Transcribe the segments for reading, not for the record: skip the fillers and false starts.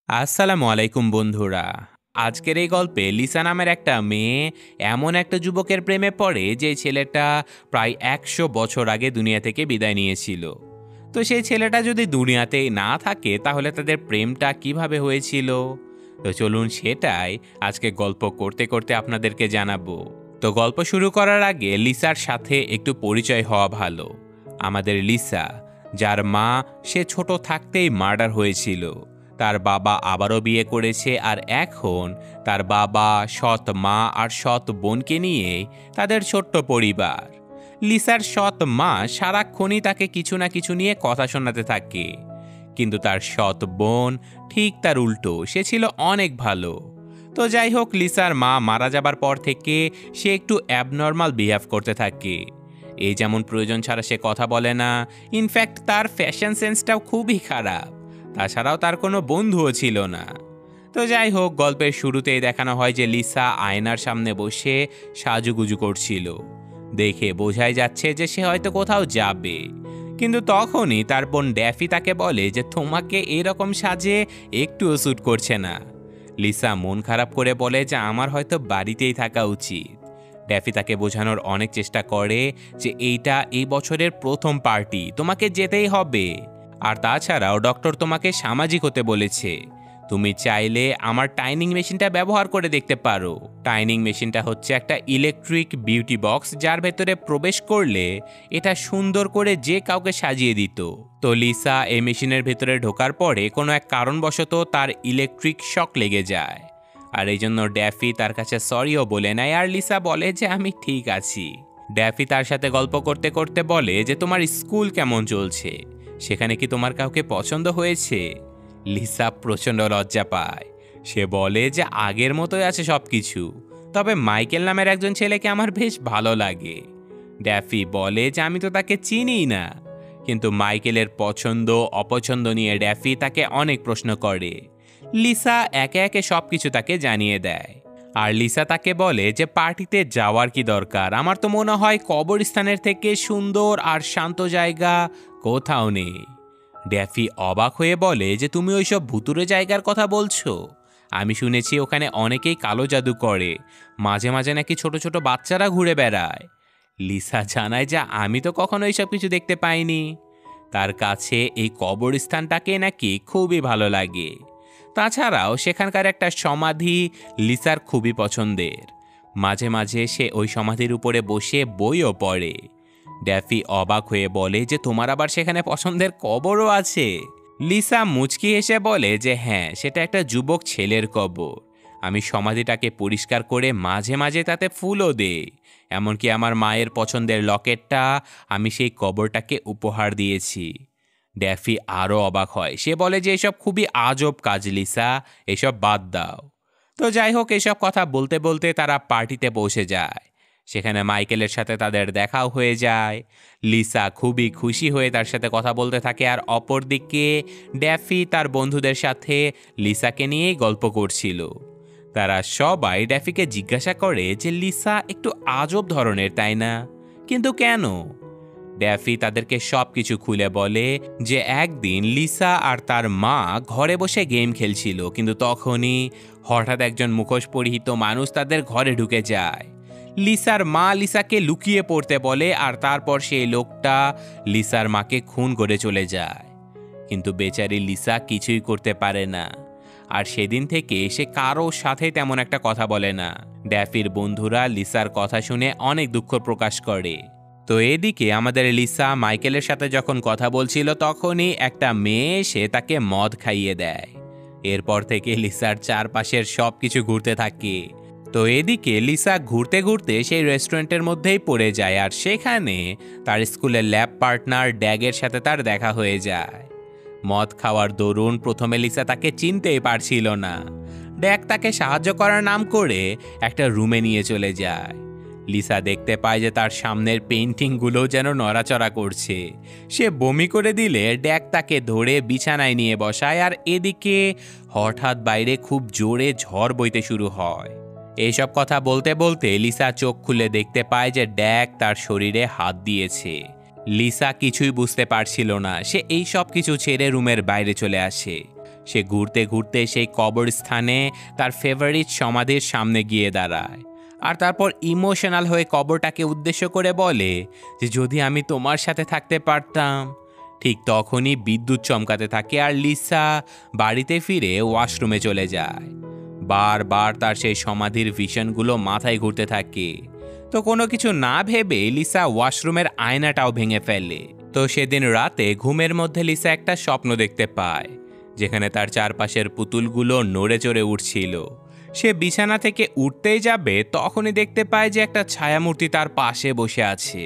আসসালামু আলাইকুম বন্ধুরা। আজকের এই গল্পে লিসা নামের একটা মেয়ে এমন একটা যুবকের প্রেমে পড়ে যে ছেলেটা প্রায় ১০০ বছর আগে দুনিয়া থেকে বিদায় নিয়েছিল। তো সেই ছেলেটা যদি দুনিয়াতেই না থাকে তাহলে তাদের প্রেমটা কিভাবে হয়েছিল? তো চলুন সেটাই আজকে গল্প করতে করতে আপনাদেরকে জানাবো। তো গল্প শুরু করার আগে লিসার সাথে একটু পরিচয় হওয়া ভালো। আমাদের লিসা, যার মা সে ছোট থাকতেই মার্ডার হয়েছিল, তার বাবা আবারও বিয়ে করেছে আর এখন তার বাবা, সৎ মা আর সৎ বোনকে নিয়ে তাদের ছোট্ট পরিবার। লিসার সৎ মা সারাক্ষণই তাকে কিছু না কিছু নিয়ে কথা শোনাতে থাকে, কিন্তু তার সৎ বোন ঠিক তার উল্টো, সে ছিল অনেক ভালো। তো যাই হোক, লিসার মা মারা যাবার পর থেকে সে একটু অ্যাবনর্মাল বিহেভ করতে থাকে। এই যেমন প্রয়োজন ছাড়া সে কথা বলে না, ইনফ্যাক্ট তার ফ্যাশন সেন্সটাও খুবই খারাপ। তাছাড়াও তার কোনো বন্ধুও ছিল না। তো যাই হোক, গল্পের শুরুতেই দেখানো হয় যে লিসা আয়নার সামনে বসে সাজুগুজু করছিল। দেখে বোঝাই যাচ্ছে যে সে হয়তো কোথাও যাবে, কিন্তু তখনই তার বোন ড্যাফি তাকে বলে যে তোমাকে এরকম সাজে একটুও স্যুট করছে না। লিসা মন খারাপ করে বলে যে আমার হয়তো বাড়িতেই থাকা উচিত। ড্যাফি তাকে বোঝানোর অনেক চেষ্টা করে যে এইটা এই বছরের প্রথম পার্টি, তোমাকে যেতেই হবে। আর তাছাড়াও ডক্টর তোমাকে সামাজিক হতে বলেছে। তুমি চাইলে আমার টাইনিং মেশিনটা ব্যবহার করে দেখতে পারো। টাইনিং মেশিনটা হচ্ছে একটা ইলেকট্রিক বিউটি বক্স, যার ভেতরে প্রবেশ করলে এটা সুন্দর করে যে কাউকে সাজিয়ে দিত। তো লিসা এই মেশিনের ভেতরে ঢোকার পরে কোনো এক কারণবশত তার ইলেকট্রিক শক লেগে যায়, আর এই জন্য ড্যাফি তার কাছে সরিও বলে নেয়। আর লিসা বলে যে আমি ঠিক আছি। ড্যাফি তার সাথে গল্প করতে করতে বলে যে তোমার স্কুল কেমন চলছে, সেখানে কি তোমার কাউকে পছন্দ হয়েছে? লিসা প্রচণ্ড লজ্জা পায়। সে বলে যে আগের মতোই আছে সব কিছু, তবে মাইকেল নামের একজন ছেলেকে আমার বেশ ভালো লাগে। ড্যাফি বলে যে আমি তো তাকে চিনিই না। কিন্তু মাইকেলের পছন্দ অপছন্দ নিয়ে ড্যাফি তাকে অনেক প্রশ্ন করে। লিসা একে একে সব কিছু তাকে জানিয়ে দেয়। আর লিসা তাকে বলে যে পার্টিতে যাওয়ার কি দরকার, আমার তো মনে হয় কবরস্থানের থেকে সুন্দর আর শান্ত জায়গা কোথাও নেই। ড্যাফি অবাক হয়ে বলে যে তুমি ওইসব ভুতুরে জায়গার কথা বলছো? আমি শুনেছি ওখানে অনেকেই কালো জাদু করে, মাঝে মাঝে নাকি ছোট ছোট বাচ্চারা ঘুরে বেড়ায়। লিসা জানায় যে আমি তো কখনো এইসব কিছু দেখতে পাইনি। তার কাছে এই কবরস্থানটাকে নাকি খুবই ভালো লাগে। তাছাড়াও সেখানকার একটা সমাধি লিসার খুবই পছন্দের। মাঝে মাঝে সে ওই সমাধির উপরে বসে বইও পড়ে। ড্যাফি অবাক হয়ে বলে যে তোমার আবার সেখানে পছন্দের কবরও আছে? লিসা মুচকি হেসে বলে যে হ্যাঁ, সেটা একটা যুবক ছেলের কবর। আমি সমাধিটাকে পরিষ্কার করে মাঝে মাঝে তাতে ফুলও দেই। এমনকি আমার মায়ের পছন্দের লকেটটা আমি সেই কবরটাকে উপহার দিয়েছি। ড্যাফি আরও অবাক হয়। সে বলে যে এসব খুবই আজব কাজ লিসা, এসব বাদ দাও। তো যাই হোক, এসব কথা বলতে বলতে তারা পার্টিতে পৌঁছে যায়। সেখানে মাইকেলের সাথে তাদের দেখাও হয়ে যায়। লিসা খুবই খুশি হয়ে তার সাথে কথা বলতে থাকে, আর অপরদিকে ড্যাফি তার বন্ধুদের সাথে লিসাকে নিয়েই গল্প করছিল। তারা সবাই ড্যাফিকে জিজ্ঞাসা করে যে লিসা একটু আজব ধরনের, তাই না? কিন্তু কেন? ড্যাফি তাদেরকে সব কিছু খুলে বলে যে একদিন লিসা আর তার মা ঘরে বসে গেম খেলছিল, কিন্তু তখনই হঠাৎ একজন মুখোশ পরিহিত মানুষ তাদের ঘরে ঢুকে যায়। লিসার মা লিসাকে লুকিয়ে পড়তে বলে, আর তারপর সেই লোকটা লিসার মাকে খুন করে চলে যায়। কিন্তু বেচারি লিসা কিছুই করতে পারে না। আর সেদিন থেকে সে কারো সাথে তেমন একটা কথা বলে না। ড্যাফির বন্ধুরা লিসার কথা শুনে অনেক দুঃখ প্রকাশ করে। তো এদিকে আমাদের লিসা মাইকেলের সাথে যখন কথা বলছিল তখনই একটা মেয়ে এসে তাকে মদ খাইয়ে দেয়। এরপর থেকে লিসার চারপাশের সব কিছু ঘুরতে থাকে। তো এদিকে লিসা ঘুরতে ঘুরতে সেই রেস্টুরেন্টের মধ্যেই পড়ে যায়, আর সেখানে তার স্কুলের ল্যাব পার্টনার ড্যাগের সাথে তার দেখা হয়ে যায়। মদ খাওয়ার দরুন প্রথমে লিসা তাকে চিনতেই পারছিল না। ড্যাগ তাকে সাহায্য করার নাম করে একটা রুমে নিয়ে চলে যায়। লিসা দেখতে পায় যে তার সামনের পেইন্টিংগুলো যেন নড়াচড়া করছে। সে বমি করে দিলে ড্যাগ তাকে ধরে বিছানায় নিয়ে বসায়, আর এদিকে হঠাৎ বাইরে খুব জোরে ঝড় বইতে শুরু হয়। এইসব কথা বলতে বলতে লিসা চোখ খুলে দেখতে পায় যে ড্যাগ তার শরীরে হাত দিয়েছে। লিসা কিছুই বুঝতে পারছিল না। সে এই সব কিছু ছেড়ে রুমের বাইরে চলে আসে। সে ঘুরতে ঘুরতে সেই কবরস্থানে তার ফেভারিট সমাধির সামনে গিয়ে দাঁড়ায়, আর তারপর ইমোশনাল হয়ে কবরটাকে উদ্দেশ্য করে বলে যে যদি আমি তোমার সাথে থাকতে পারতাম। ঠিক তখনই বিদ্যুৎ চমকাতে থাকে আর লিসা বাড়িতে ফিরে ওয়াশরুমে চলে যায়। বারবার তার সেই সমাধির ভিশনগুলো মাথায় ঘুরতে থাকে। তো কোনো কিছু না ভেবে লিসা ওয়াশরুমের আয়নাটাও ভেঙে ফেলে। তো সেদিন রাতে ঘুমের মধ্যে লিসা একটা স্বপ্ন দেখতে পায়, যেখানে তার চারপাশের পুতুলগুলো নড়ে চড়ে উঠছিল। সে বিছানা থেকে উঠতেই যাবে, তখনই দেখতে পায় যে একটা ছায়ামূর্তি তার পাশে বসে আছে।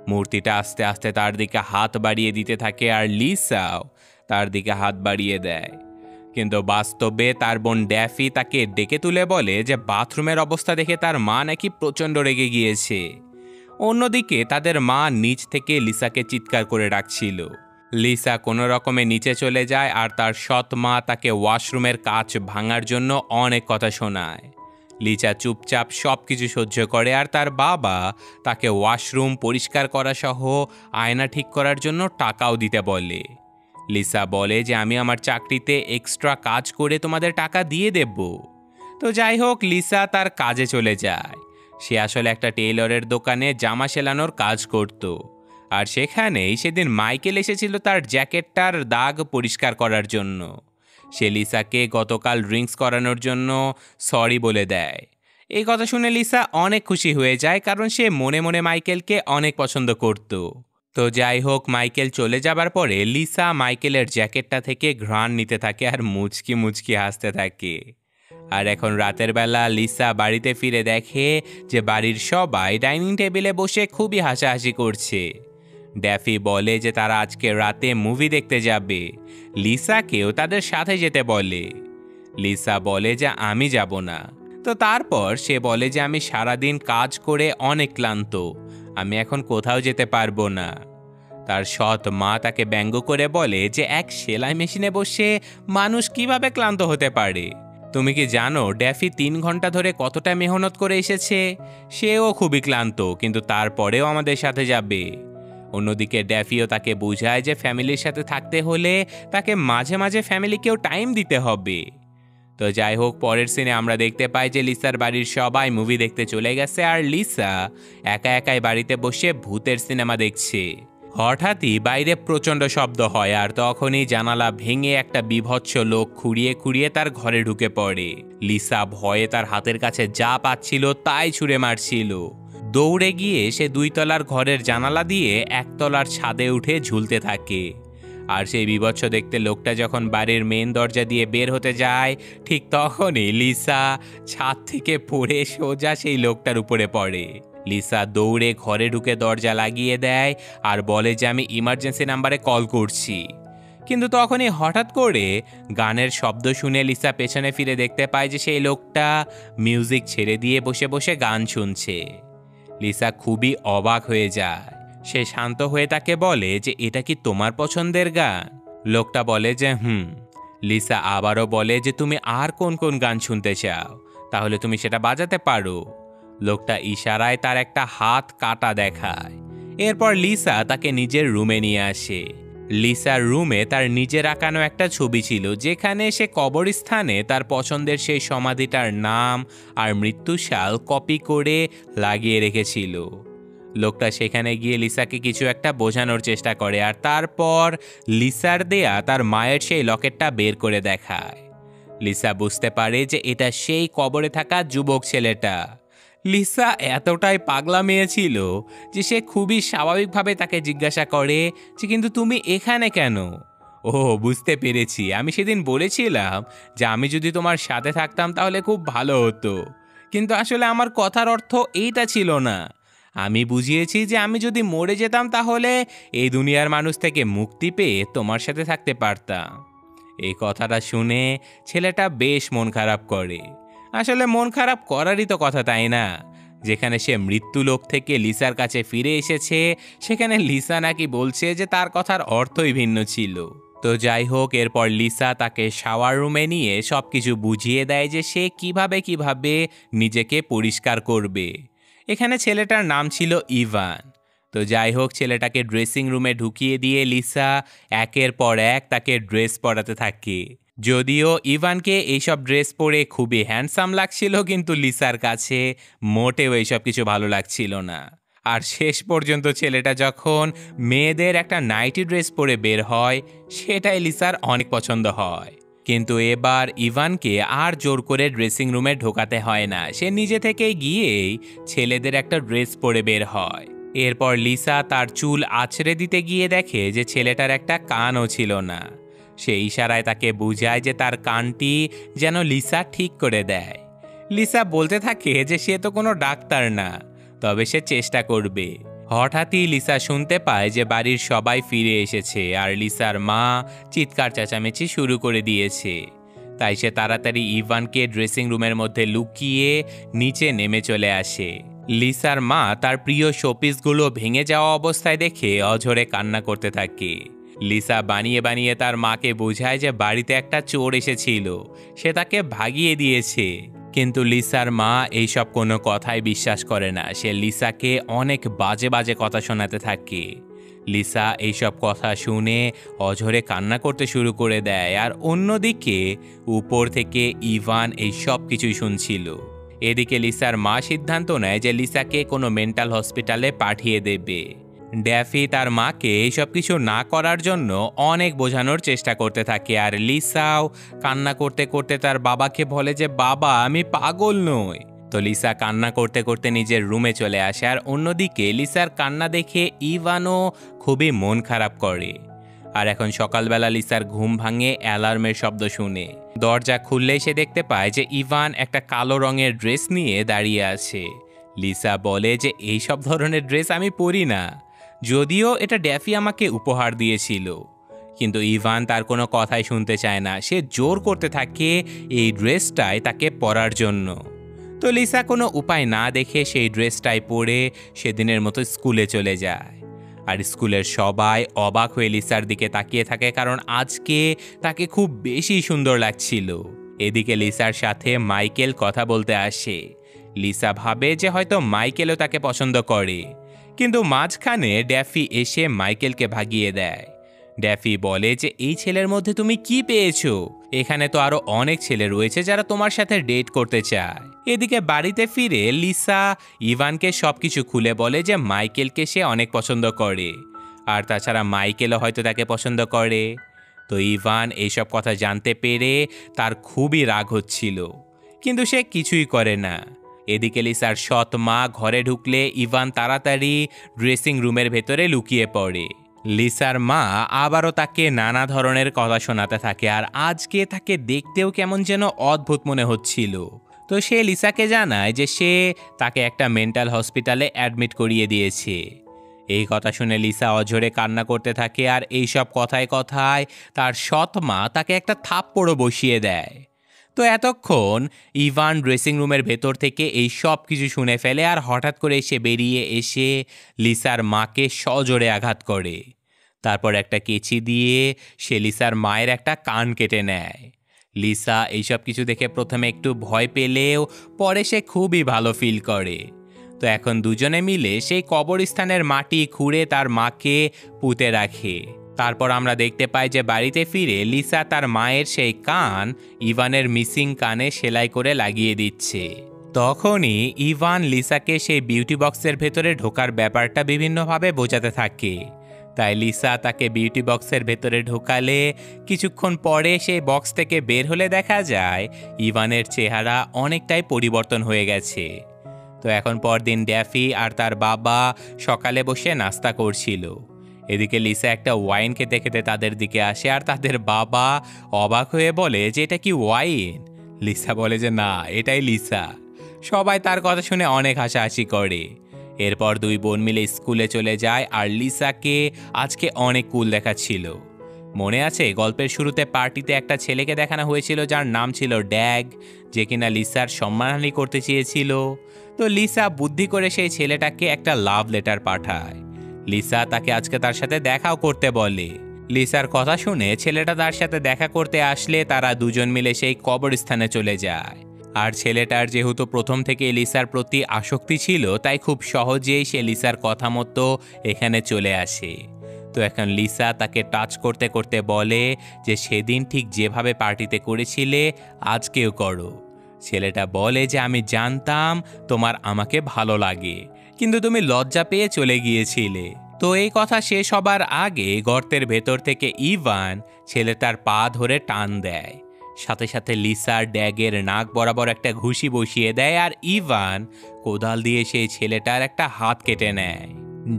মূর্তিটা আস্তে আস্তে তার দিকে হাত বাড়িয়ে দিতে থাকে, আর লিসাও তার দিকে হাত বাড়িয়ে দেয়। কিন্তু বাস্তবে তার বোন ড্যাফি তাকে ডেকে তুলে বলে যে বাথরুমের অবস্থা দেখে তার মা নাকি প্রচণ্ড রেগে গিয়েছে। অন্যদিকে তাদের মা নিচ থেকে লিসাকে চিৎকার করে ডাকছিল। লিসা কোনো রকমে নিচে চলে যায়, আর তার সৎ মা তাকে ওয়াশরুমের কাচ ভাঙার জন্য অনেক কথা শোনায়। লিসা চুপচাপ সব কিছু সহ্য করে, আর তার বাবা তাকে ওয়াশরুম পরিষ্কার করা সহ আয়না ঠিক করার জন্য টাকাও দিতে বলে। লিসা বলে যে আমি আমার চাকরিতে এক্সট্রা কাজ করে তোমাদের টাকা দিয়ে দেব। তো যাই হোক, লিসা তার কাজে চলে যায়। সে আসলে একটা টেইলরের দোকানে জামা সেলানোর কাজ করত, আর সেখানেই সেদিন মাইকেল এসেছিল তার জ্যাকেটটার দাগ পরিষ্কার করার জন্য। সে লিসাকে গতকাল ড্রিঙ্কস করানোর জন্য সরি বলে দেয়। এই কথা শুনে লিসা অনেক খুশি হয়ে যায়, কারণ সে মনে মনে মাইকেলকে অনেক পছন্দ করত। তো যাই হোক, মাইকেল চলে যাবার পরে লিসা মাইকেলের জ্যাকেটটা থেকে ঘ্রাণ নিতে থাকে আর মুচকি মুচকি হাসতে থাকে। আর এখন রাতের বেলা লিসা বাড়িতে ফিরে দেখে যে বাড়ির সবাই ডাইনিং টেবিলে বসে খুবই হাসাহাসি করছে। ড্যাফি বলে যে তারা আজকে রাতে মুভি দেখতে যাবে। লিসাকেও তাদের সাথে যেতে বলে। লিসা বলে যে আমি যাব না। তো তারপর সে বলে যে আমি সারাদিন কাজ করে অনেক ক্লান্ত, আমি এখন কোথাও যেতে পারবো না। তার সৎ মা তাকে ব্যঙ্গ করে বলে যে এক সেলাই মেশিনে বসে মানুষ কিভাবে ক্লান্ত হতে পারে। তুমি কি জানো ড্যাফি 3 ঘন্টা ধরে কতটা মেহনত করে এসেছে? সেও খুবই ক্লান্ত, কিন্তু তারপরেও আমাদের সাথে যাবে। অন্যদিকে ড্যাফিও তাকে বোঝায় যে ফ্যামিলির সাথে থাকতে হলে তাকে মাঝে মাঝে ফ্যামিলিকেও টাইম দিতে হবে। তো যাই হোক, পরের সিনে আমরা দেখতে পাই যে লিসার বাড়ির সবাই মুভি দেখতে চলে গেছে, আর লিসা একা একাই বাড়িতে বসে ভূতের সিনেমা দেখছে। হঠাৎই বাইরে প্রচণ্ড শব্দ হয়, আর তখনই জানালা ভেঙে একটা বিভৎস লোক খুঁড়িয়ে খুঁড়িয়ে তার ঘরে ঢুকে পড়ে। লিসা ভয়ে তার হাতের কাছে যা পাচ্ছিল তাই ছুঁড়ে মারছিল। দৌড়ে গিয়ে সে 2 তলার ঘরের জানালা দিয়ে 1 তলার ছাদে উঠে ঝুলতে থাকে। আর সেই বিভৎস দেখতে লোকটা যখন বাড়ির মেন দরজা দিয়ে বের হতে যায়, ঠিক তখনই লিসা ছাদ থেকে পড়ে সোজা সেই লোকটার উপরে পড়ে। লিসা দৌড়ে ঘরে ঢুকে দরজা লাগিয়ে দেয় আর বলে যে আমি ইমার্জেন্সি নাম্বারে কল করছি। কিন্তু তখনই হঠাৎ করে গানের শব্দ শুনে লিসা পেছনে ফিরে দেখতে পায় যে সেই লোকটা মিউজিক ছেড়ে দিয়ে বসে বসে গান শুনছে। লিসা খুবই অবাক হয়ে যায়। সে শান্ত হয়ে তাকে বলে যে এটা কি তোমার পছন্দের গান? লোকটা বলে যে লিসা আবারও বলে যে তুমি আর কোন কোন গান শুনতে চাও, তাহলে তুমি সেটা বাজাতে পারো। লোকটা ইশারায় তার একটা হাত কাটা দেখায়। এরপর লিসা তাকে নিজের রুমে নিয়ে আসে। লিসার রুমে তার নিজের আঁকানো একটা ছবি ছিল, যেখানে সে কবরস্থানে তার পছন্দের সেই সমাধিটার নাম আর মৃত্যুশাল কপি করে লাগিয়ে রেখেছিল। লোকটা সেখানে গিয়ে লিসাকে কিছু একটা বোঝানোর চেষ্টা করে, আর তারপর লিসার দেয়া তার মায়ের সেই লকেটটা বের করে দেখায়। লিসা বুঝতে পারে যে এটা সেই কবরে থাকা যুবক ছেলেটা। লিসা এতটাই পাগলা মেয়ে ছিল যে সে খুবই স্বাভাবিকভাবে তাকে জিজ্ঞাসা করে যে কিন্তু তুমি এখানে কেন? ও, বুঝতে পেরেছি, আমি সেদিন বলেছিলাম যে আমি যদি তোমার সাথে থাকতাম তাহলে খুব ভালো হতো, কিন্তু আসলে আমার কথার অর্থ এইটা ছিল না। আমি বুঝিয়েছি যে আমি যদি মরে যেতাম তাহলে এই দুনিয়ার মানুষ থেকে মুক্তি পেয়ে তোমার সাথে থাকতে পারতাম। এই কথাটা শুনে ছেলেটা বেশ মন খারাপ করে। আসলে মন খারাপ করারই তো কথা, তাই না? যেখানে সে মৃত্যুলোক থেকে লিসার কাছে ফিরে এসেছে, সেখানে লিসা নাকি বলছে যে তার কথার অর্থই ভিন্ন ছিল। তো যাই হোক, এরপর লিসা তাকে শাওয়ার রুমে নিয়ে সব কিছু বুঝিয়ে দেয় যে সে কিভাবে নিজেকে পরিষ্কার করবে। এখানে ছেলেটার নাম ছিল ইভান। তো যাই হোক, ছেলেটাকে ড্রেসিং রুমে ঢুকিয়ে দিয়ে লিসা একের পর এক তাকে ড্রেস পরাতে থাকে। যদিও ইভানকে এইসব ড্রেস পরে খুবই হ্যান্ডসাম লাগছিল, কিন্তু লিসার কাছে মোটেও এইসব কিছু ভালো লাগছিল না। আর শেষ পর্যন্ত ছেলেটা যখন মেয়েদের একটা নাইটি ড্রেস পরে বের হয়, সেটাই লিসার অনেক পছন্দ হয়। কিন্তু এবার ইভানকে আর জোর করে ড্রেসিং রুমে ঢোকাতে হয় না, সে নিজে থেকেই গিয়েই ছেলেদের একটা ড্রেস পরে বের হয়। এরপর লিসা তার চুল আছড়ে দিতে গিয়ে দেখে যে ছেলেটার একটা কানও ছিল না। সে ইশারায় তাকে বুঝায় যে তার কানটি যেন লিসা ঠিক করে দেয়। লিসা বলতে থাকে যে সে তো কোনো ডাক্তার না, তবে সে চেষ্টা করবে। হঠাৎই লিসা শুনতে পায় যে বাড়ির সবাই ফিরে এসেছে আর লিসার মা চিৎকার চেঁচামেচি শুরু করে দিয়েছে। তাই সে তাড়াতাড়ি ইভানকে ড্রেসিং রুমের মধ্যে লুকিয়ে নিচে নেমে চলে আসে। লিসার মা তার প্রিয় শোপিসগুলো ভেঙে যাওয়া অবস্থায় দেখে অঝরে কান্না করতে থাকে। লিসা বানিয়ে বানিয়ে তার মাকে বোঝায় যে বাড়িতে একটা চোর এসেছিল, সে তাকে ভাগিয়ে দিয়েছে। কিন্তু লিসার মা এইসব কোনো কথাই বিশ্বাস করে না, সে লিসাকে অনেক বাজে বাজে কথা শোনাতে থাকে। লিসা এইসব কথা শুনে অঝরে কান্না করতে শুরু করে দেয়, আর অন্যদিকে উপর থেকে ইভান এই সব কিছুই শুনছিল। এদিকে লিসার মা সিদ্ধান্ত নেয় যে লিসাকে কোনো মেন্টাল হসপিটালে পাঠিয়ে দেবে। ড্যাফি তার মাকে এইসব কিছু না করার জন্য অনেক বোঝানোর চেষ্টা করতে থাকে, আর লিসাও কান্না করতে করতে তার বাবাকে বলে যে বাবা, আমি পাগল নই। তো লিসা কান্না করতে করতে নিজের রুমে চলে আসে, আর অন্যদিকে লিসার কান্না দেখে ইভানও খুবই মন খারাপ করে। আর এখন সকালবেলা লিসার ঘুম ভাঙে অ্যালার্মের শব্দ শুনে। দরজা খুললেই সে দেখতে পায় যে ইভান একটা কালো রঙের ড্রেস নিয়ে দাঁড়িয়ে আছে। লিসা বলে যে এই সব ধরনের ড্রেস আমি পরি না, যদিও এটা ড্যাফি আমাকে উপহার দিয়েছিল। কিন্তু ইভান তার কোনো কথাই শুনতে চায় না, সে জোর করতে থাকে এই ড্রেসটাই তাকে পরার জন্য। তো লিসা কোনো উপায় না দেখে সেই ড্রেসটাই পরে সেদিনের মতো স্কুলে চলে যায়। আর স্কুলের সবাই অবাক হয়ে লিসার দিকে তাকিয়ে থাকে, কারণ আজকে তাকে খুব বেশি সুন্দর লাগছিল। এদিকে লিসার সাথে মাইকেল কথা বলতে আসে। লিসা ভাবে যে হয়তো মাইকেলও তাকে পছন্দ করে, কিন্তু মাঝখানে ড্যাফি এসে মাইকেলকে ভাগিয়ে দেয়। ড্যাফি বলে যে এই ছেলের মধ্যে তুমি কি পেয়েছো? এখানে তো আরো অনেক ছেলে রয়েছে যারা তোমার সাথে ডেট করতে চায়। এদিকে বাড়িতে ফিরে লিসা ইভানকে সবকিছু খুলে বলে যে মাইকেলকে সে অনেক পছন্দ করে, আর তাছাড়া মাইকেলও হয়তো তাকে পছন্দ করে। তো ইভান এইসব কথা জানতে পেরে তার খুবই রাগ হচ্ছিল, কিন্তু সে কিছুই করে না। এদিকে লিসার সৎ মা ঘরে ঢুকলে ইভান তাড়াতাড়ি ড্রেসিং রুমের ভেতরে লুকিয়ে পড়ে। লিসার মা আবারও তাকে নানা ধরনের কথা শোনাতে থাকে, আর আজকে তাকে দেখতেও কেমন যেন অদ্ভুত মনে হচ্ছিল। তো সে লিসাকে জানায় যে সে তাকে একটা মেন্টাল হসপিটালে অ্যাডমিট করিয়ে দিয়েছে। এই কথা শুনে লিসা অঝরে কান্না করতে থাকে, আর এইসব কথায় কথায় তার সৎ মা তাকে একটা থাপ্পড়ও বসিয়ে দেয়। তো এতক্ষণ ইভান ড্রেসিং রুমের ভেতর থেকে এই সব কিছু শুনে ফেলে, আর হঠাৎ করে সে বেরিয়ে এসে লিসার মাকে সজোরে আঘাত করে। তারপর একটা কেচি দিয়ে সে লিসার মায়ের একটা কান কেটে নেয়। লিসা এইসব কিছু দেখে প্রথমে একটু ভয় পেলেও পরে সে খুবই ভালো ফিল করে। তো এখন দুজনে মিলে সেই কবরস্থানের মাটি খুঁড়ে তার মাকে পুঁতে রাখে। তারপর আমরা দেখতে পাই যে বাড়িতে ফিরে লিসা তার মায়ের সেই কান ইভানের মিসিং কানে সেলাই করে লাগিয়ে দিচ্ছে। তখনই ইভান লিসাকে সেই বিউটি বক্সের ভেতরে ঢোকার ব্যাপারটা বিভিন্নভাবে বোঝাতে থাকে। তাই লিসা তাকে বিউটি বক্সের ভেতরে ঢোকালে কিছুক্ষণ পরে সেই বক্স থেকে বের হলে দেখা যায় ইভানের চেহারা অনেকটাই পরিবর্তন হয়ে গেছে। তো এখন পরদিন ড্যাফি আর তার বাবা সকালে বসে নাস্তা করছিল। এদিকে লিসা একটা ওয়াইন খেতে খেতে তাদের দিকে আসে, আর তাদের বাবা অবাক হয়ে বলে যে এটা কি ওয়াইন? লিসা বলে যে না, এটাই লিসা। সবাই তার কথা শুনে অনেক হাসাহাসি করে। এরপর দুই বোন মিলে স্কুলে চলে যায়, আর লিসাকে আজকে অনেক কুল দেখাচ্ছিল। মনে আছে গল্পের শুরুতে পার্টিতে একটা ছেলেকে দেখানো হয়েছিল যার নাম ছিল ড্যাগ, যে কিনা লিসার সম্মানহানি করতে চেয়েছিল। তো লিসা বুদ্ধি করে সেই ছেলেটাকে একটা লাভ লেটার পাঠায়। লিসা তাকে আজকে তার সাথে দেখাও করতে বলে। লিসার কথা শুনে ছেলেটা তার সাথে দেখা করতে আসলে তারা দুজন মিলে সেই কবরস্থানে চলে যায়। আর ছেলেটার যেহেতু প্রথম থেকে লিসার প্রতি আসক্তি ছিল, তাই খুব সহজেই সে লিসার কথা মতো এখানে চলে আসে। তো এখন লিসা তাকে টাচ করতে করতে বলে যে সেদিন ঠিক যেভাবে পার্টিতে করেছিলে আজকেও করো। ছেলেটা বলে যে আমি জানতাম তোমার আমাকে ভালো লাগে, কিন্তু তুমি লজ্জা পেয়ে চলে গিয়েছিলে। তো এই কথা শেষ হবার আগে গর্তের ভেতর থেকে ইভান ছেলেটার পা ধরে টান দেয়। সাথে সাথে লিসার ড্যাগের নাক বরাবর একটা ঘুষি বসিয়ে দেয়, আর ইভান কোদাল দিয়ে সেই ছেলেটার একটা হাত কেটে নেয়।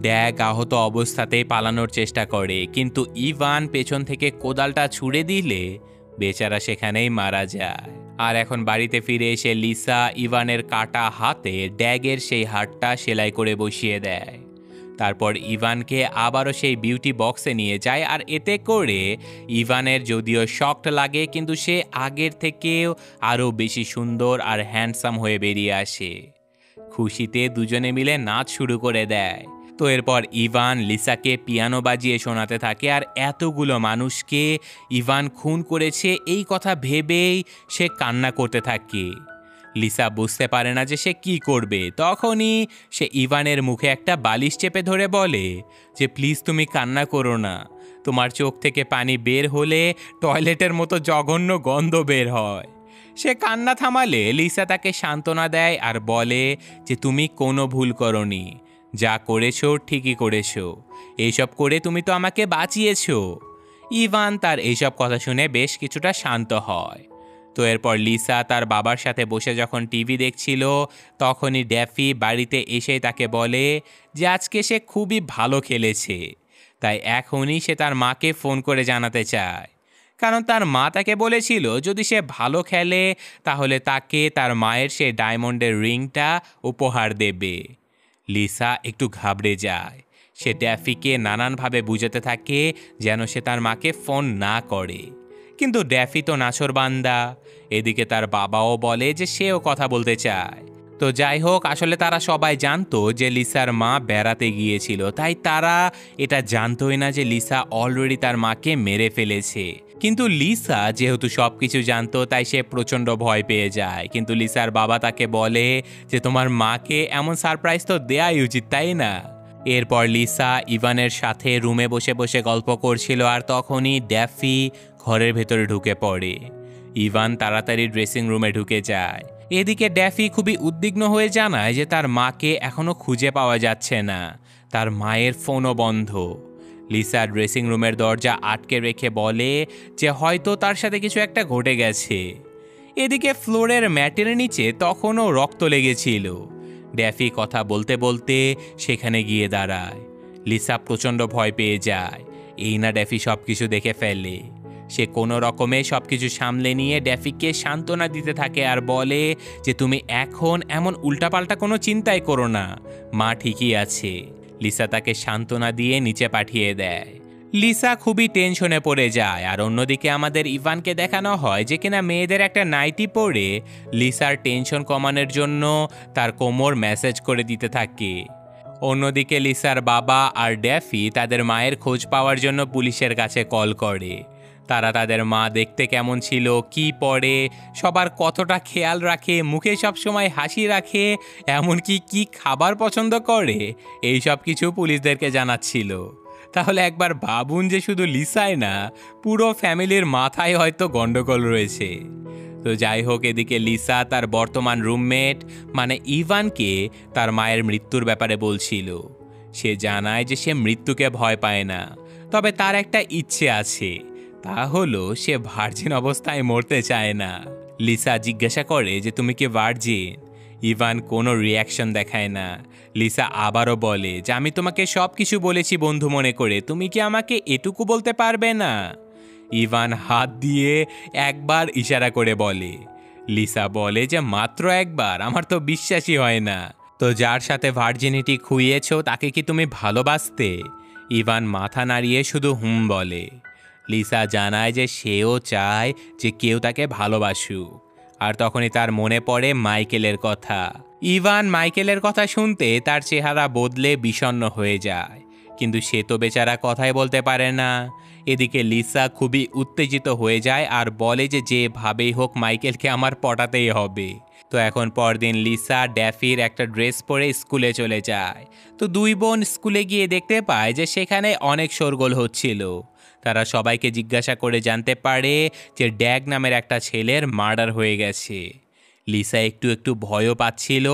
ড্যাগ আহত অবস্থাতেই পালানোর চেষ্টা করে, কিন্তু ইভান পেছন থেকে কোদালটা ছুঁড়ে দিলে বেচারা সেখানেই মারা যায়। আর এখন বাড়িতে ফিরে এসে লিসা ইভানের কাটা হাতে ড্যাগের সেই হাড়টা সেলাই করে বসিয়ে দেয়। তারপর ইভানকে আবারও সেই বিউটি বক্সে নিয়ে যায়, আর এতে করে ইভানের যদিও শক্ট লাগে, কিন্তু সে আগের থেকেও আরও বেশি সুন্দর আর হ্যান্ডসাম হয়ে বেরিয়ে আসে। খুশিতে দুজনে মিলে নাচ শুরু করে দেয়। তো এরপর ইভান লিসাকে পিয়ানো বাজিয়ে শোনাতে থাকে, আর এতগুলো মানুষকে ইভান খুন করেছে এই কথা ভেবেই সে কান্না করতে থাকে। লিসা বুঝতে পারে না যে সে কি করবে। তখনই সে ইভানের মুখে একটা বালিশ চেপে ধরে বলে যে প্লিজ তুমি কান্না করো না, তোমার চোখ থেকে পানি বের হলে টয়লেটের মতো জঘন্য গন্ধ বের হয়। সে কান্না থামালে লিসা তাকে সান্ত্বনা দেয় আর বলে যে তুমি কোনো ভুল করনি, যা করেছো ঠিকই করেছো, এইসব করে তুমি তো আমাকে বাঁচিয়েছো। ইভান তার এইসব কথা শুনে বেশ কিছুটা শান্ত হয়। তো এরপর লিসা তার বাবার সাথে বসে যখন টিভি দেখছিল, তখনই ড্যাফি বাড়িতে এসে তাকে বলে যে আজকে সে খুবই ভালো খেলেছে, তাই এখনই সে তার মাকে ফোন করে জানাতে চায়। কারণ তার মা তাকে বলেছিল যদি সে ভালো খেলে তাহলে তাকে তার মায়ের সেই ডায়মন্ডের রিংটা উপহার দেবে। লিসা একটু ঘাবড়ে যায়। সে ড্যাফিকে নানানভাবে বুঝাতে থাকে যেন সে তার মাকে ফোন না করে, কিন্তু ড্যাফি তো নাছোড়বান্দা। এদিকে তার বাবাও বলে যে সেও কথা বলতে চায়। তো যাই হোক, আসলে তারা সবাই জানতো যে লিসার মা বেড়াতে গিয়েছিল, তাই তারা এটা জানতোই না যে লিসা অলরেডি তার মাকে মেরে ফেলেছে। কিন্তু লিসা যেহেতু সব কিছু জানতো তাই সে প্রচণ্ড ভয় পেয়ে যায়। কিন্তু লিসার বাবা তাকে বলে যে তোমার মাকে এমন সারপ্রাইজ তো দেয়াই উচিত, তাই না? এরপর লিসা ইভানের সাথে রুমে বসে বসে গল্প করছিল, আর তখনই ড্যাফি ঘরের ভেতরে ঢুকে পড়ে। ইভান তাড়াতাড়ি ড্রেসিং রুমে ঢুকে যায়। এদিকে ড্যাফি খুবই উদ্বিগ্ন হয়ে জানায় যে তার মাকে এখনও খুঁজে পাওয়া যাচ্ছে না, তার মায়ের ফোনও বন্ধ। লিসা ড্রেসিং রুমের দরজা আটকে রেখে বলে যে হয়তো তার সাথে কিছু একটা ঘটে গেছে। এদিকে ফ্লোরের ম্যাটের নিচে তখনও রক্ত লেগেছিল। ড্যাফি কথা বলতে বলতে সেখানে গিয়ে দাঁড়ায়। লিসা প্রচণ্ড ভয় পেয়ে যায়, এই না ড্যাফি সব কিছু দেখে ফেলে। সে কোনো রকমে সব কিছু সামলে নিয়ে ড্যাফিকে সান্ত্বনা দিতে থাকে আর বলে যে তুমি এখন এমন উল্টাপাল্টা কোনো চিন্তাই করো না, মা ঠিকই আছে। লিসা তাকে সান্ত্বনা দিয়ে নিচে পাঠিয়ে দেয়। লিসা খুবই টেনশনে পড়ে যায়। আর অন্যদিকে আমাদের ইভানকে দেখানো হয় যে কিনা মেয়েদের একটা নাইটি পরে লিসার টেনশন কমানোর জন্য তার কোমর ম্যাসেজ করে দিতে থাকে। অন্যদিকে লিসার বাবা আর ড্যাফি তাদের মায়ের খোঁজ পাওয়ার জন্য পুলিশের কাছে কল করে। তারা তাদের মা দেখতে কেমন ছিল, কি পরে, সবার কতটা খেয়াল রাখে, মুখে সবসময় হাসি রাখে, এমনকি কি খাবার পছন্দ করে, এই সব কিছু পুলিশদেরকে জানাচ্ছিল। তাহলে একবার ভাবুন যে শুধু লিসাই না, পুরো ফ্যামিলির মাথায় হয়তো গন্ডগোল রয়েছে। তো যাই হোক, এদিকে লিসা তার বর্তমান রুমমেট মানে ইভানকে তার মায়ের মৃত্যুর ব্যাপারে বলছিল। সে জানায় যে সে মৃত্যুকে ভয় পায় না, তবে তার একটা ইচ্ছে আছে, তা হলো সে ভার্জিন অবস্থায় মরতে চায় না। লিসা জিজ্ঞাসা করে যে তুমি কি ভার্জিন? ইভান কোনো রিয়াকশন দেখায় না। লিসা আবারও বলে যে আমি তোমাকে সব কিছু বলেছি বন্ধু মনে করে, তুমি কি আমাকে এটুকু বলতে পারবে না? ইভান হাত দিয়ে একবার ইশারা করে বলে। লিসা বলে যে মাত্র একবার? আমার তো বিশ্বাসই হয় না। তো যার সাথে ভার্জিনিটি খুইয়েছ তাকে কি তুমি ভালোবাসতে? ইভান মাথা নাড়িয়ে শুধু হুম বলে। লিসা জানায় যে সেও চায় যে কেউ তাকে ভালোবাসুক। আর তখনই তার মনে পড়ে মাইকেলের কথা। ইভান মাইকেলের কথা শুনতে তার চেহারা বদলে বিষণ্ণ হয়ে যায়, কিন্তু সে তো বেচারা কথাই বলতে পারে না। এদিকে লিসা খুবই উত্তেজিত হয়ে যায় আর বলে যে যেভাবেই হোক মাইকেলকে আমার পটাতেই হবে। তো এখন পরদিন লিসা ড্যাফির একটা ড্রেস পরে স্কুলে চলে যায়। তো দুই বোন স্কুলে গিয়ে দেখতে পায় যে সেখানে অনেক শোরগোল হচ্ছিল। তারা সবাইকে জিজ্ঞাসা করে জানতে পারে যে ড্যাগ নামের একটা ছেলের মার্ডার হয়ে গেছে। লিসা একটু একটু ভয়ও পাচ্ছিল,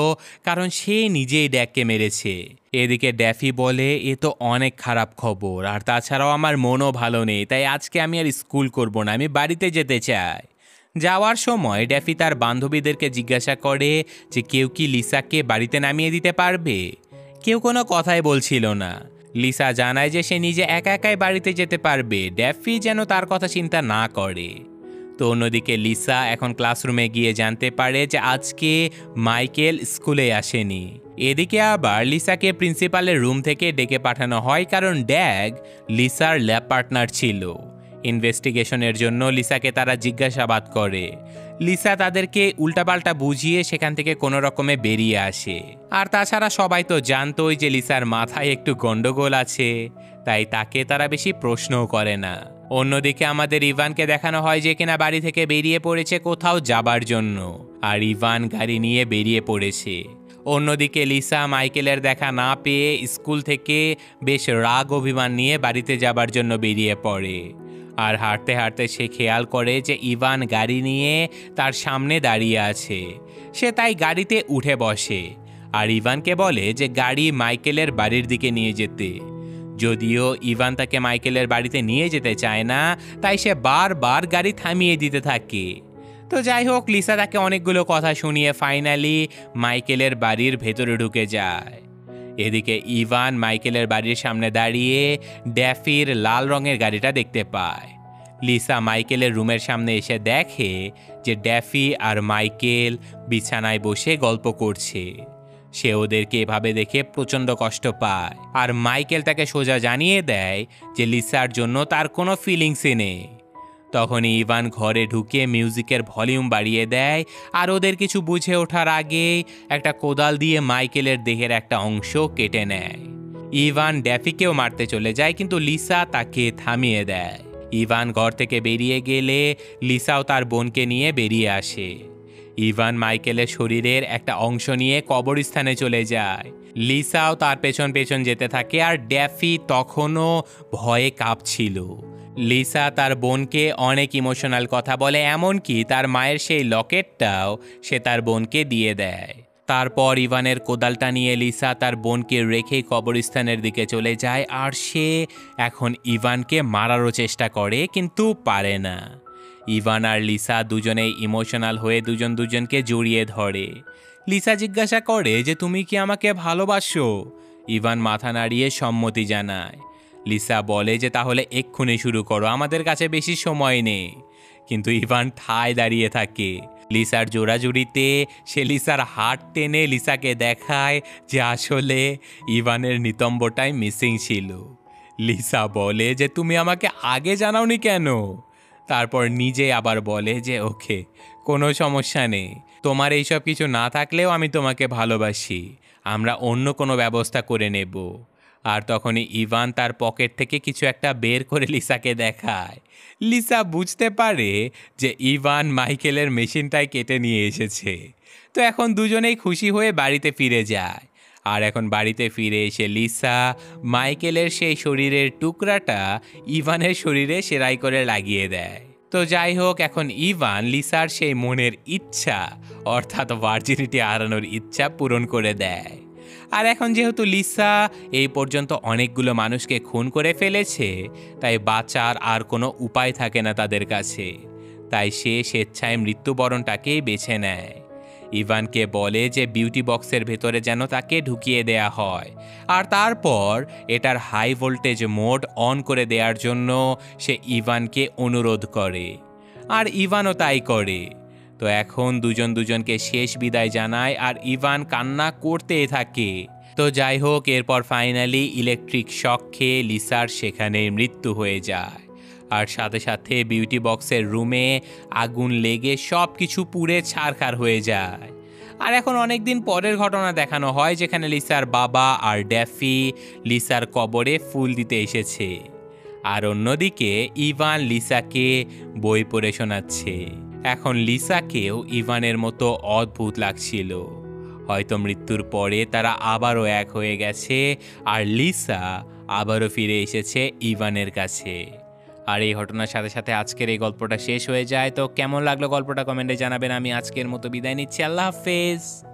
কারণ সে নিজেই ড্যাগকে মেরেছে। এদিকে ড্যাফি বলে, এ তো অনেক খারাপ খবর, আর তাছাড়াও আমার মনও ভালো নেই, তাই আজকে আমি আর স্কুল করব না, আমি বাড়িতে যেতে চাই। যাওয়ার সময় ড্যাফি তার বান্ধবীদেরকে জিজ্ঞাসা করে যে কেউ কি লিসাকে বাড়িতে নামিয়ে দিতে পারবে। কেউ কোনো কথাই বলছিল না। লিসা জানায় যে সে নিজে একা একাই বাড়িতে যেতে পারবে, ড্যাফি যেন তার কথা চিন্তা না করে। তো অন্যদিকে লিসা এখন ক্লাসরুমে গিয়ে জানতে পারে যে আজকে মাইকেল স্কুলে আসেনি। এদিকে আবার লিসাকে প্রিন্সিপালের রুম থেকে ডেকে পাঠানো হয়, কারণ ড্যাগ লিসার ল্যাব পার্টনার ছিল। ইনভেস্টিগেশনের জন্য লিসাকে তারা জিজ্ঞাসাবাদ করে। লিসা তাদেরকে উল্টাপাল্টা বুঝিয়ে সেখান থেকে কোনো রকমে বেরিয়ে আসে। আর তাছাড়া সবাই তো জানতোই যে লিসার মাথায় একটু গন্ডগোল আছে, তাই তাকে তারা বেশি প্রশ্নও করে না। অন্যদিকে আমাদের ইভানকে দেখানো হয় যে কিনা বাড়ি থেকে বেরিয়ে পড়েছে কোথাও যাবার জন্য, আর ইভান গাড়ি নিয়ে বেরিয়ে পড়েছে। অন্যদিকে লিসা মাইকেলের দেখা না পেয়ে স্কুল থেকে বেশ রাগ অভিমান নিয়ে বাড়িতে যাবার জন্য বেরিয়ে পড়ে। আর হাঁটতে হাঁটতে সে খেয়াল করে যে ইভান গাড়ি নিয়ে তার সামনে দাঁড়িয়ে আছে। সে তাই গাড়িতে উঠে বসে আর ইভানকে বলে যে গাড়ি মাইকেলের বাড়ির দিকে নিয়ে যেতে। যদিও ইভান তাকে মাইকেলের বাড়িতে নিয়ে যেতে চায় না, তাই সে বারবার গাড়ি থামিয়ে দিতে থাকে। তো যাই হোক, লিসা তাকে অনেকগুলো কথা শুনিয়ে ফাইনালি মাইকেলের বাড়ির ভেতরে ঢুকে যায়। এদিকে ইভান মাইকেলের বাড়ির সামনে দাঁড়িয়ে ড্যাফির লাল রঙের গাড়িটা দেখতে পায়। লিসা মাইকেলের রুমের সামনে এসে দেখে যে ড্যাফি আর মাইকেল বিছানায় বসে গল্প করছে। সে ওদেরকে এভাবে দেখে প্রচণ্ড কষ্ট পায়, আর মাইকেল তাকে সোজা জানিয়ে দেয় যে লিসার জন্য তার কোনো ফিলিংসই নেই। তখনই ইভান ঘরে ঢুকে মিউজিকের ভলিউম বাড়িয়ে দেয়, আর ওদের কিছু বুঝে ওঠার আগেই একটা কোদাল দিয়ে মাইকেলের দেহের একটা অংশ কেটে নেয়। ইভান ড্যাফিকেও মারতে চলে যায়, কিন্তু লিসা তাকে থামিয়ে দেয়। ইভান ঘর থেকে বেরিয়ে গেলে লিসাও তার বোনকে নিয়ে বেরিয়ে আসে। ইভান মাইকেলের শরীরের একটা অংশ নিয়ে কবরস্থানে চলে যায়। লিসাও তার পেছন পেছন যেতে থাকে, আর ড্যাফি তখনও ভয়ে কাঁপছিল। লিসা তার বোনকে অনেক ইমোশনাল কথা বলে, এমনকি তার মায়ের সেই লকেটটাও সে তার বোনকে দিয়ে দেয়। তারপর ইভানের কোদালটা নিয়ে লিসা তার বোনকে রেখে কবরস্থানের দিকে চলে যায়, আর সে এখন ইভানকে মারারও চেষ্টা করে, কিন্তু পারে না। ইভান আর লিসা দুজনেই ইমোশনাল হয়ে দুজন দুজনকে জড়িয়ে ধরে। লিসা জিজ্ঞাসা করে যে তুমি কি আমাকে ভালোবাসো? ইভান মাথা নাড়িয়ে সম্মতি জানায়। লিসা বলে যে তাহলে এক্ষুনি শুরু করো, আমাদের কাছে বেশি সময় নেই। কিন্তু ইভান ঠায় দাঁড়িয়ে থাকে। লিসার জোড়াজুড়িতে সে লিসার হাত টেনে লিসাকে দেখায় যে আসলে ইভানের নিতম্বটাই মিসিং ছিল। লিসা বলে যে তুমি আমাকে আগে জানাওনি কেন? তারপর নিজে আবার বলে যে ওকে, কোনো সমস্যা নেই, তোমার এইসব কিছু না থাকলেও আমি তোমাকে ভালোবাসি, আমরা অন্য কোনো ব্যবস্থা করে নেব। আর তখনই ইভান তার পকেট থেকে কিছু একটা বের করে লিসাকে দেখায়। লিসা বুঝতে পারে যে ইভান মাইকেলের মেশিনটাই কেটে নিয়ে এসেছে। তো এখন দুজনেই খুশি হয়ে বাড়িতে ফিরে যায়। আর এখন বাড়িতে ফিরে এসে লিসা মাইকেলের সেই শরীরের টুকরাটা ইভানের শরীরে সেলাই করে লাগিয়ে দেয়। তো যাই হোক, এখন ইভান লিসার সেই মনের ইচ্ছা অর্থাৎ ভার্জিনিটি হারানোর ইচ্ছা পূরণ করে দেয়। আর এখন যেহেতু লিসা এই পর্যন্ত অনেকগুলো মানুষকে খুন করে ফেলেছে, তাই বাঁচার আর কোনো উপায় থাকে না তাদের কাছে। তাই সে স্বেচ্ছায় মৃত্যুবরণটাকেই বেছে নেয়। ইভানকে বলে যে বিউটি বক্সের ভেতরে যেন তাকে ঢুকিয়ে দেয়া হয়, আর তারপর এটার হাই ভোল্টেজ মোড অন করে দেওয়ার জন্য সে ইভানকে অনুরোধ করে, আর ইভানও তাই করে। তো এখন দুজন দুজনকে শেষ বিদায় জানায়, আর ইভান কান্না করতেই থাকে। তো যাই হোক, এরপর ফাইনালি ইলেকট্রিক শক খেয়ে লিসার সেখানে মৃত্যু হয়ে যায়। আর সাথে সাথে বিউটি বক্সের রুমে আগুন লেগে সব কিছু পুড়ে ছারখার হয়ে যায়। আর এখন অনেক দিন পরের ঘটনা দেখানো হয়, যেখানে লিসার বাবা আর ড্যাফি লিসার কবরে ফুল দিতে এসেছে। আর অন্যদিকে ইভান লিসাকে বই পড়ে শোনাচ্ছে। এখন লিসাকেও ইভানের মতো অদ্ভুত লাগছিল। হয়তো মৃত্যুর পরে তারা আবারও এক হয়ে গেছে, আর লিসা আবারও ফিরে এসেছে ইভানের কাছে। আর এই ঘটনার সাথে সাথে আজকের এই গল্পটা শেষ হয়ে যায়। তো কেমন লাগলো গল্পটা কমেন্টে জানাবেন। আমি আজকের মতো বিদায় নিচ্ছি। আল্লাহ হাফেজ।